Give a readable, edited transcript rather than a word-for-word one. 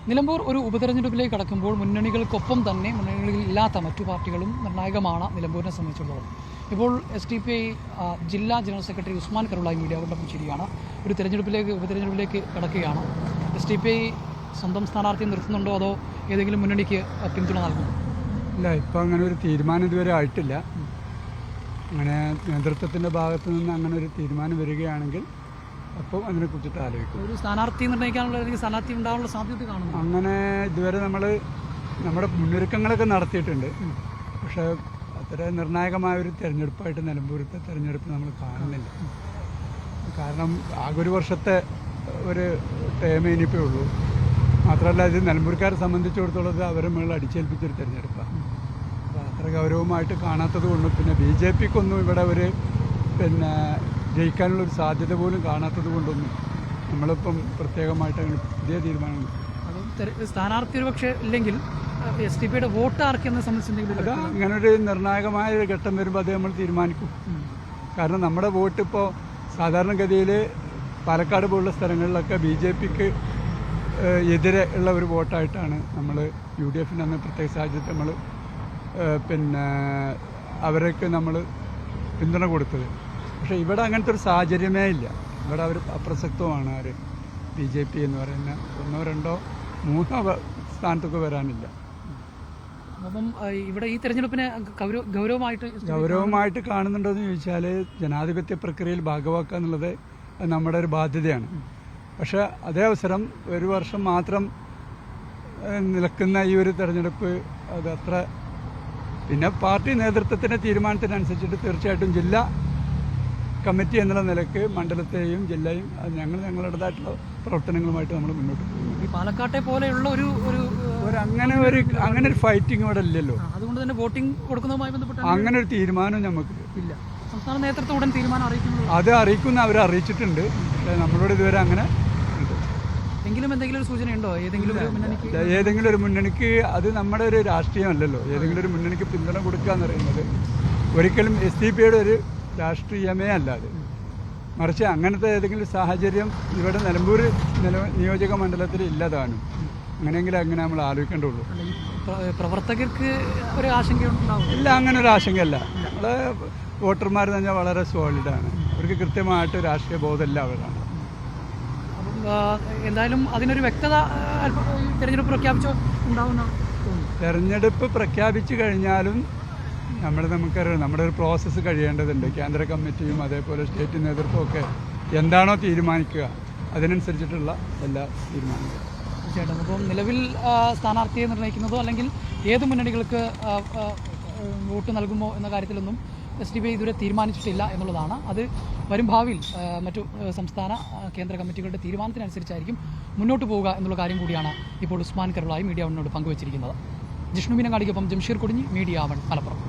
നിലമ്പൂർ ഒരു ഉപതെരഞ്ഞെടുപ്പിലേക്ക് കടക്കുമ്പോൾ മുന്നണികൾക്കൊപ്പം തന്നെ മുന്നണികളില്ലാത്ത മറ്റു പാർട്ടികളും നിർണായകമാണ് നിലമ്പൂരിനെ സംബന്ധിച്ചുള്ളത്. ഇപ്പോൾ SDPI ജില്ലാ ജനറൽ സെക്രട്ടറി ഉസ്മാൻ കരുളായി മീഡിയയോടൊപ്പം ശരിയാണ്. ഒരു ഉപതെരഞ്ഞെടുപ്പിലേക്ക് കടക്കുകയാണ്. SDPI സ്വന്തം സ്ഥാനാർത്ഥിയെ നിർത്തുന്നുണ്ടോ അതോ ഏതെങ്കിലും മുന്നണിക്ക് പിന്തുണ നൽകുന്നു? ഇല്ല, ഇപ്പം അങ്ങനെ ഒരു തീരുമാനം ഇതുവരെ ആയിട്ടില്ല. അങ്ങനെ നേതൃത്വത്തിൻ്റെ ഭാഗത്ത് നിന്ന് അങ്ങനെ ഒരു തീരുമാനം വരികയാണെങ്കിൽ അപ്പോൾ അതിനെക്കുറിച്ചിട്ട് ആലോചിക്കും. ഒരു സ്ഥാനാർത്ഥി നിർണ്ണയിക്കാനുള്ള അല്ലെങ്കിൽ സ്ഥാനാർത്ഥി ഉണ്ടാകാനുള്ള സാധ്യത കാണുന്നു. അങ്ങനെ ഇതുവരെ നമ്മുടെ മുന്നൊരുക്കങ്ങളൊക്കെ നടത്തിയിട്ടുണ്ട്. പക്ഷേ അത്ര നിർണായകമായൊരു തിരഞ്ഞെടുപ്പായിട്ട് നിലമ്പൂരത്തെ തിരഞ്ഞെടുപ്പ് നമ്മൾ കാണുന്നില്ല. കാരണം ആകെ ഒരു വർഷത്തെ ഒരു ടേമേ ഇനിയിപ്പേ ഉള്ളൂ. മാത്രമല്ല ഇത് നിലമ്പൂർക്കാരെ സംബന്ധിച്ചിടത്തോളം അവരെ മുകളിൽ അടിച്ചേൽപ്പിച്ചൊരു തിരഞ്ഞെടുപ്പാണ്. അപ്പോൾ അത്ര ഗൗരവമായിട്ട് കാണാത്തത് കൊണ്ടും പിന്നെ BJPക്കൊന്നും ഇവിടെ ഒരു ജയിക്കാനുള്ളൊരു സാധ്യത പോലും കാണാത്തത് കൊണ്ടൊന്നും നമ്മളിപ്പം പ്രത്യേകമായിട്ട് അങ്ങനെ പുതിയ തീരുമാനം. അത് സ്ഥാനാർത്ഥി ഒരു പക്ഷേ ഇല്ലെങ്കിൽ SDPIയുടെ വോട്ട് ആർക്കെന്നെ സംബന്ധിച്ചിട്ടുണ്ടെങ്കിൽ അത് അങ്ങനെ ഒരു നിർണായകമായ ഒരു ഘട്ടം വരുമ്പോൾ അത് നമ്മൾ തീരുമാനിക്കും. കാരണം നമ്മുടെ വോട്ട് ഇപ്പോൾ സാധാരണഗതിയിൽ പാലക്കാട് പോലുള്ള സ്ഥലങ്ങളിലൊക്കെ BJPക്ക് എതിരെ ഉള്ള ഒരു വോട്ടായിട്ടാണ് നമ്മൾ UDFന് അന്ന് പ്രത്യേക സാഹചര്യത്തിൽ നമ്മൾ അവർക്ക് നമ്മൾ പിന്തുണ കൊടുത്തത്. പക്ഷേ ഇവിടെ അങ്ങനത്തെ ഒരു സാഹചര്യമേ ഇല്ല. ഇവിടെ അവർ അപ്രസക്തമാണ്. ആര് BJP എന്ന് പറയുന്ന 1, 2, 3 സ്ഥാനത്തൊക്കെ വരാനില്ല. അപ്പം ഇവിടെ ഈ തെരഞ്ഞെടുപ്പിനെ ഗൗരവമായിട്ട് കാണുന്നുണ്ടോ എന്ന് ചോദിച്ചാൽ ജനാധിപത്യ പ്രക്രിയയിൽ ഭാഗമാക്കുക എന്നുള്ളത് നമ്മുടെ ഒരു ബാധ്യതയാണ്. പക്ഷേ അതേ അവസരം ഒരു വർഷം മാത്രം നിൽക്കുന്ന ഈ ഒരു തെരഞ്ഞെടുപ്പ് അത് അത്ര പിന്നെ പാർട്ടി നേതൃത്വത്തിൻ്റെ തീരുമാനത്തിനനുസരിച്ചിട്ട് തീർച്ചയായിട്ടും ജില്ലാ കമ്മിറ്റി എന്നുള്ള നിലയ്ക്ക് മണ്ഡലത്തെയും ജില്ലയും ഞങ്ങളുടേതായിട്ടുള്ള പ്രവർത്തനങ്ങളുമായിട്ട് നമ്മൾ മുന്നോട്ട് പോകുന്നു. ഈ പാലക്കാട്ടെ പോലെയുള്ള അങ്ങനെ ഒരു ഫൈറ്റിംഗ് ഇവിടെ ഇല്ലല്ലോ. അതുകൊണ്ട് തന്നെ വോട്ടിംഗ് കൊടുക്കുന്നതുമായി ബന്ധപ്പെട്ട് അങ്ങനെ ഒരു തീരുമാനം നമുക്ക് ഇല്ല. സംസ്ഥാന നേതൃത്വം ഉടൻ തീരുമാനം അറിയിക്കുന്നു. അത് അറിയിക്കുന്ന അവരെ അറിയിച്ചിട്ടുണ്ട്. പക്ഷേ നമ്മളോട് ഇതുവരെ അങ്ങനെ ഉണ്ട്. എങ്കിലും എന്തെങ്കിലും ഒരു സൂചനയുണ്ടോ ഏതെങ്കിലും ഒരു മുന്നണിക്ക്? അത് നമ്മുടെ ഒരു രാഷ്ട്രീയമല്ലല്ലോ. ഏതെങ്കിലും ഒരു മുന്നണിക്ക് പിന്തുണ കൊടുക്കുക എന്ന് പറയുന്നത് ഒരിക്കലും SDPIയുടെ ഒരു രാഷ്ട്രീയമേ അല്ലാതെ മറിച്ച് അങ്ങനത്തെ ഏതെങ്കിലും സാഹചര്യം ഇവിടെ നിലമ്പൂർ നിയോജക മണ്ഡലത്തിൽ ഇല്ലതാണ്. അങ്ങനെയെങ്കിലും അങ്ങനെ നമ്മൾ ആലോചിക്കേണ്ടുള്ളൂ. പ്രവർത്തകർക്ക് ഒരു ആശങ്കയുണ്ടാവും? ഇല്ല, അങ്ങനെ ഒരു ആശങ്കയല്ല. നമ്മളെ വോട്ടർമാർ എന്ന് പറഞ്ഞാൽ വളരെ സോളിഡാണ്. അവർക്ക് കൃത്യമായിട്ട് രാഷ്ട്രീയ ബോധമല്ല അവരാണ്. അപ്പം എന്തായാലും അതിനൊരു വ്യക്തത തെരഞ്ഞെടുപ്പ് പ്രഖ്യാപിച്ചോ ഉണ്ടാവുന്ന തെരഞ്ഞെടുപ്പ് പ്രഖ്യാപിച്ചു കഴിഞ്ഞാലും നമുക്കറിയാം നമ്മുടെ ഒരു പ്രോസസ്സ് കഴിയേണ്ടതുണ്ട്. കേന്ദ്ര കമ്മിറ്റിയും അതേപോലെ സ്റ്റേറ്റ് നേതൃത്വമൊക്കെ എന്താണോ തീരുമാനിക്കുക അതിനനുസരിച്ചിട്ടുള്ള എല്ലാ തീരുമാനങ്ങളും. തീർച്ചയായിട്ടും. അപ്പം നിലവിൽ സ്ഥാനാർത്ഥിയെ നിർണ്ണയിക്കുന്നതോ അല്ലെങ്കിൽ ഏത് മുന്നണികൾക്ക് വോട്ട് നൽകുമോ എന്ന കാര്യത്തിലൊന്നും SDPI ഇതുവരെ തീരുമാനിച്ചിട്ടില്ല എന്നുള്ളതാണ്. അത് വരും ഭാവിയിൽ മറ്റു സംസ്ഥാന കേന്ദ്ര കമ്മിറ്റികളുടെ തീരുമാനത്തിനനുസരിച്ചായിരിക്കും മുന്നോട്ട് പോവുക എന്നുള്ള കാര്യം കൂടിയാണ് ഇപ്പോൾ ഉസ്മാൻ കരുളായി മീഡിയ 1 പങ്കുവച്ചിരിക്കുന്നത്. ജിഷ്ണു മീനങ്ങാടിക്കൊപ്പം ജംഷീർ കൊടിഞ്ഞി, മീഡിയ 1 മലപ്പുറം.